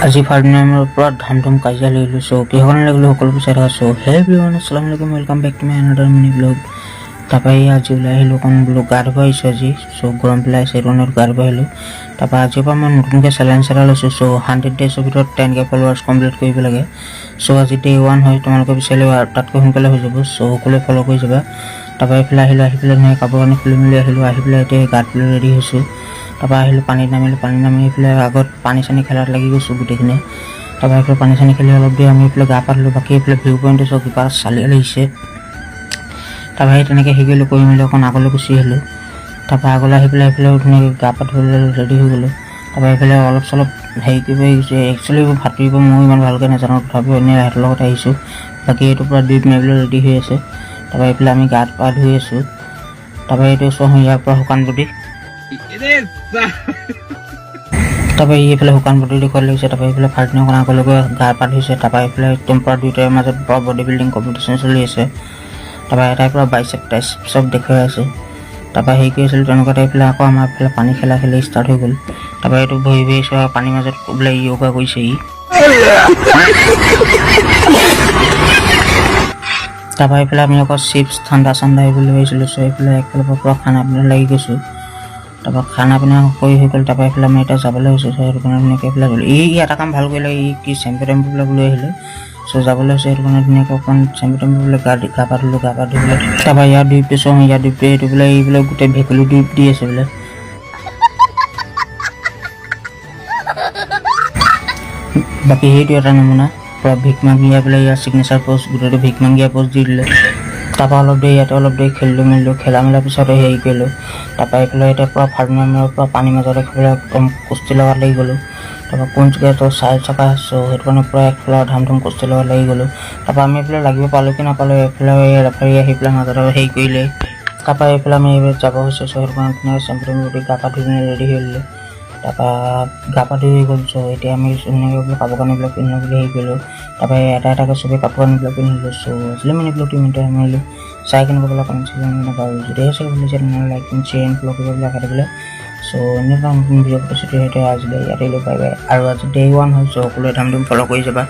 আজি ফাৰ্মিনামৰ ওপৰত ধামধুম কাজিয়া লাগিলোঁ। চ' কিহৰ লাগিলোঁ সকলো বিচাৰি থকা। চ' হে এভৰিৱান, আসসালামু আলাইকুম, welcome back to my another mini blog. তাৰপৰা আজি ওলাই আহিলোঁ অকণ বোলো গা ধুব আহিছোঁ আজি। চ' গৰম পেলাই আহিছে সেইটো গা ধুব আহিলোঁ। তাৰপৰা আজিৰ পৰা মই নতুনকৈ চেলেঞ্জ এটা লৈছোঁ। চ' 100 ডেইজৰ ভিতৰত 10K ফলোৱাৰ্ছ কমপ্লিট কৰিব লাগে। চ' আজি ডে 1 হয়, তোমালোকে বিচাৰিলে তাতকৈ সোনকালে হৈ যাব। চ' সকলোৱে ফ'ল' কৰি যাবা। তাৰপৰা এইফালে আহিলোঁ, আহি পেলাই ধুনীয়াকৈ কাপোৰ কানি খুলি মেলি আহিলোঁ। আহি পেলাই এতিয়া গাত পেলাই ৰেডি হৈছোঁ। তাৰপৰা আহিলোঁ, পানীত নামিলোঁ। এইফালে আগত পানী চানী খেলাত লাগি গৈছোঁ গোটেইখিনি। তাৰপৰা এইফালে পানী চানী খেলি অলপ দেৰি আমি এইফালে গা পা ধুলোঁ। বাকী এইফালে ভিউ পইণ্টটো চব কিবা চালি লাগিছে। তাৰপৰা সেই তেনেকৈ শিকিলোঁ, কৰি মেলি অকণ আগলৈ গুচি আহিলোঁ। তাৰপৰা আগলৈ আহি পেলাই এইফালে ধুনীয়াকৈ গা পা ধুই ৰেডি হৈ গ'লোঁ। তাৰপৰা এইফালে অলপ চলপ হেৰি কৰিব আহিছোঁ। একচুৱেলি সাঁতুৰিব মই ইমান ভালকৈ নাজানো, তথাপিও এনেই সিহঁতৰ লগত আহিছোঁ। বাকী এইটোৰ পৰা ডিপ মাৰিবলৈ ৰেডি হৈ আছে। তাৰপৰা এইফালে আমি গা পা ধুই আছোঁ। তাৰপৰা এইটো চোৱা ইয়াৰ পৰা শুকান বডি। তাৰপৰা এইফালে শুকান বডি দেখুৱাই লাগিছে। তাৰপৰা এইফালে ফাৰ্টিনে অকণ আগলৈকে গা পা ধুইছে। তাৰপৰা এইফালে একদম পৰা দুয়োটাৰ মাজত পৰা বডি বিল্ডিং কম্পিটিশ্যন চলি আছে। তাৰপৰা এটাই পৰা বাইচেপ টাইচেপ চব দেখুৱাই আছে। তাৰপৰা হেৰি কৰি আছিলোঁ তেনেকুৱাতে এইফালে আকৌ আমাৰ এইফালে পানী খেলা ষ্টাৰ্ট হৈ গ'ল। তাৰপৰা এইটো বহি বহি চোৱা পানীৰ মাজত বোলে য়োগা কৰিছে ই। তাৰপৰা এইফালে আমি আকৌ চিপছ ঠাণ্ডা চাণ্ডা এইবলৈ ভাবিছিলোঁ। চ' এইফালে একফালৰ পৰা খানা পিনা লাগি গৈছোঁ। তাৰপৰা খানা পিনা কৰি হৈ গ'ল। তাৰপৰা এইফালে আমি এতিয়া যাবলৈ হৈছোঁ। চ' সেইটো কাৰণে ধুনীয়াকৈ এইফালে গ'লোঁ। এটা কাম ভাল কৰিলে, কি চেম্পু টেম্পুবিলাক লৈ আহিলে। চ' যাবলৈ হৈছে সেইটো কাৰণে ধুনীয়াকৈ অকণ চেম্পু টেম্পু বোলে গা পা ধুলোঁ। গা পা ধুই বোলে তাৰপৰা ইয়াৰ ডিউটি চোঁ, ইয়াৰ ডিউটি এইটো বোলে বোলে গোটেই ভেকুলী ডিউট দি আছে বোলে। বাকী সেইটো এটা নমুনা পূৰা ভিক মাংগিয়া বোলে ইয়াৰ ছিগনেচাৰ প'ষ্ট গোটেইটো ভিক মাংগিয়া প'ষ্ট দি দিলে। তাৰপৰা অলপ দেৰি ইয়াতে অলপ দেৰি খেলিলোঁ মেলিলোঁ। খেলা মেলাৰ পিছতে হেৰি কৰিলোঁ। তাৰপৰা এইফালে এতিয়া পূৰা ফাৰ্মিনামৰ পৰা পানীৰ মাজত এইফালে একদম কুস্তি লগাত লাগি গ'লোঁ। তাৰপৰা কোন জেগাটো চাই থকা আছোঁ, সেইটো কাৰণে পূৰা একফালে ধামধুম কুস্তি লগত লাগি গ'লোঁ। তাৰপৰা আমি এইফালে লাগিব পালোঁ কি নাপালোঁ, এইফালে ৰেফাৰী আহি পেলাই মাজতে হেৰি কৰিলে। তাৰপৰা এইফালে আমি এইবাৰ যাব হৈছোঁ। চ' সেইটো কাৰণে ধুনীয়াকৈ চেম্পু টেম্পু গা পা ধুই মেলি ৰেডি হৈ ল'লোঁ। তাৰপৰা গা পা ধুই হৈ গ'ল। চ' এতিয়া আমি ধুনীয়াকৈ কাপোৰ কানিবিলাক পিন্ধি বুলি হেৰি কৰিলোঁ। তাৰপৰা এটা এটাকৈ চবেই কাপোৰ কানিবিলাক পিন্ধিলোঁ। চ' আজিলৈ মিনি ব্লগটো ইমানতে সামৰিলোঁ। চাই কেনেকুৱা পেলাই কমেণ্ট ছেকশ্যনত বাৰু যদিহে চাই বুলি তেনেহ'লে like and share and follow' কৰিবলৈ আশা থাকিলে। চ' এনেকুৱা নতুন ভিডিঅ' প্ৰস্তুতি সৈতে আজিলৈ ইয়াতে বাই বাই। আৰু আজি ডে 1 হয়। চ' সকলোৱে ধামধুম ফ'ল' কৰি যাবা।